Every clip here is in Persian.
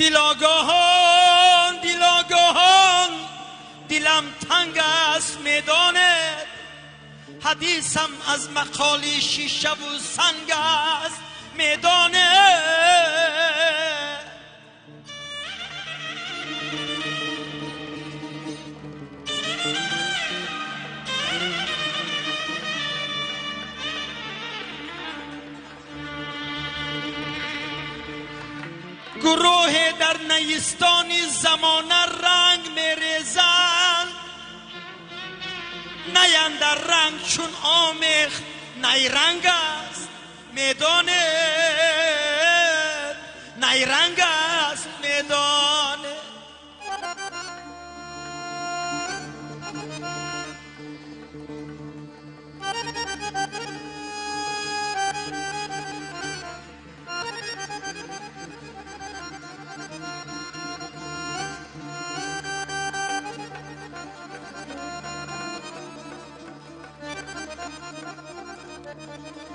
دلاگاهان دلاگاهان دلم تنگ است میدانه، حدیثم از مقالی شیشه و سنگ است میدانه. گروه در نیستان زمانه رنگ میریزند، نیند در رنگ چون آمیخت نیرنگ است میدانه، نیرنگ است میدانه.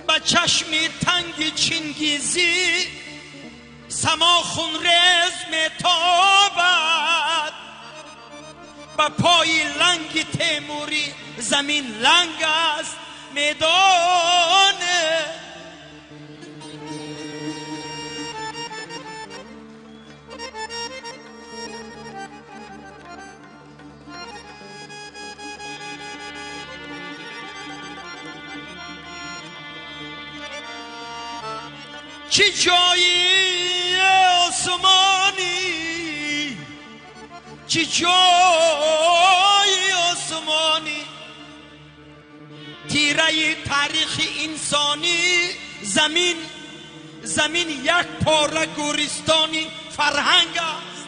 با چشمی تنگ چنگیزی سما خونریز میتابد، با پای لنگ تیموری زمین لنگ است میدانه. چه جایی آسمانی، چه جایی آسمانی، تیره تاریخ انسانی، زمین زمین یک پاره گورستانی فرهنگ است،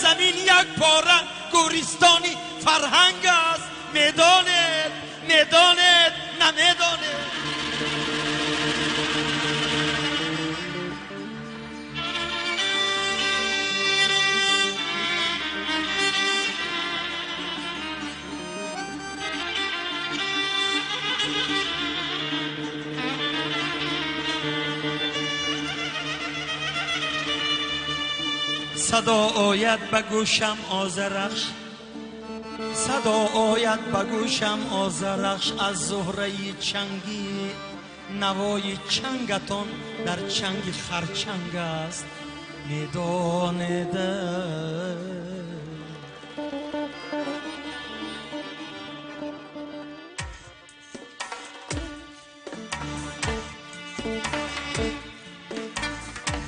زمین یک پاره گورستانی فرهنگ است میدانه، میدانه نمیدانه. صدا آید به گوشم آذرخش، صدا آید به گوشم آذرخش از زهره چنگی، نوای چنگتان در چنگ خرچنگ است میدانیده.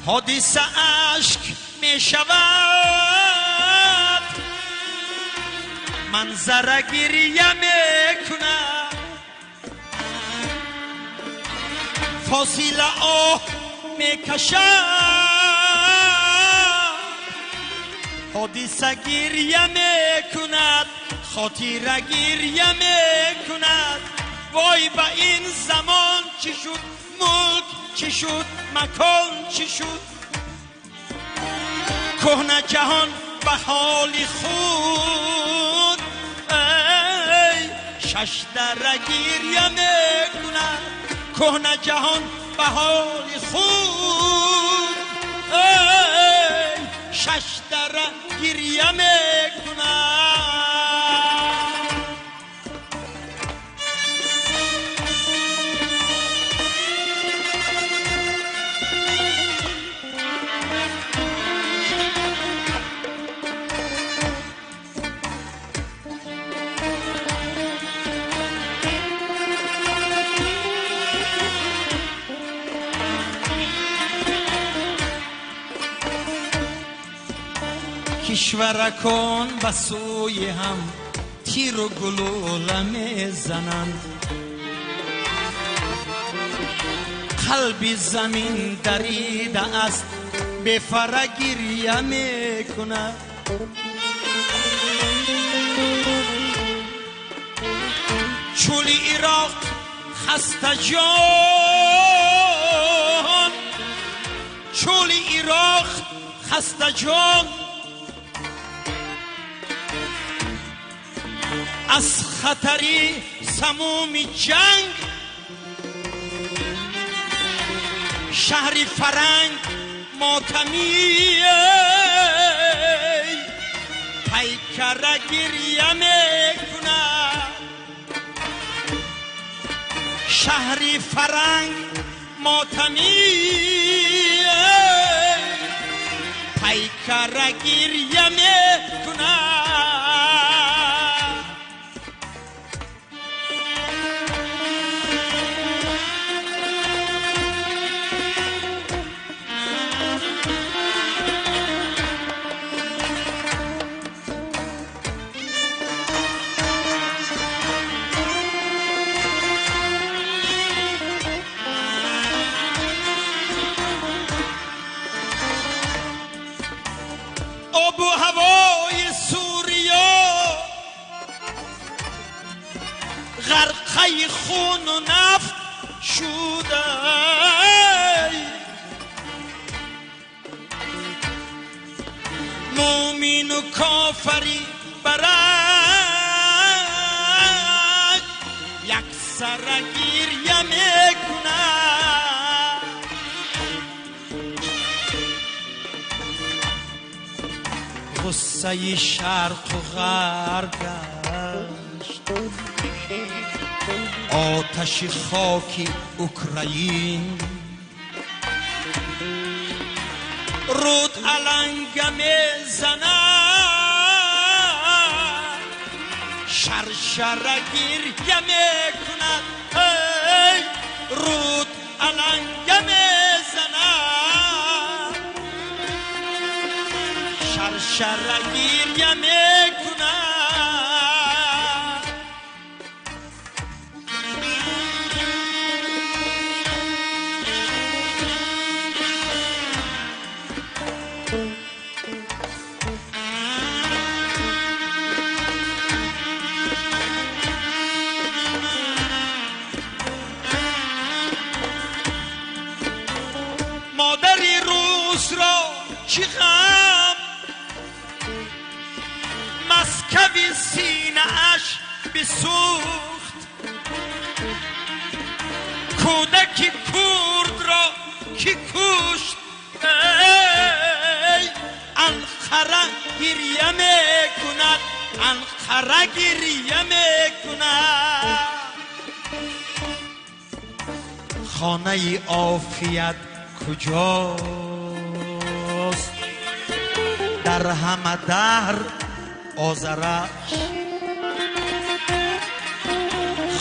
حادثه اشک می شود، منظره گریه می کند، فاصله آه می کشد، حادثه گریه می کند، خاطره گریه می کند. وای با این زمان چی شد، ملک چی شد، مکان چی شد، کهنه جهان به حال خود ای شش دره گریه میکند، کهنه جهان به حال خود ای شش دره گریه میکند. کشورکان به سوی هم تیر و گلوله میزنند، قلب زمین دریده است بفره گریه میکند. چول عراق خسته جان، چول عراق خسته جان، از خطری سموم جنگ شهر فرنگ ماتمی پیکر گریه میکند شهری فرنگ ماتمی پیکر گریه میکند آب و هوای سوریا غرقه خون و نفت شده مومین و کافری برک یک سر گریه میکنند غصه شرق و غرب گشت آتش خاکی اوکراین رود علنگ میزند شرشره گریه میکند رود علنگ میزند شرشره گریه میکند مادری روس را چی غم مسکوی سینه اش بسوخت کودکی کرد را کی کشت انقره گریه میکند انقره گریه میکند خانه عافیت کجاست در همه دهر آذرش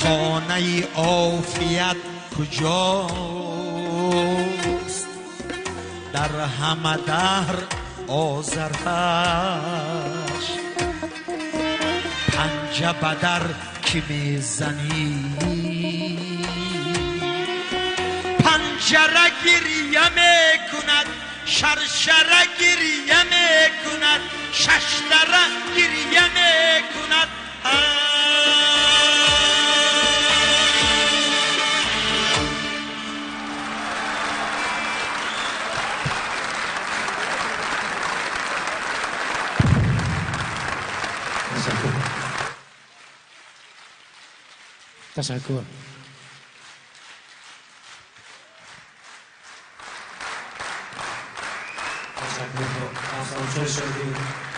خانه عافیت کجاست در همه دهر آذرش پنجه بدر که میزنی پنجره گریه میکند شرشره گریه میکند ششدره گریه میکند تشکر. تشکر.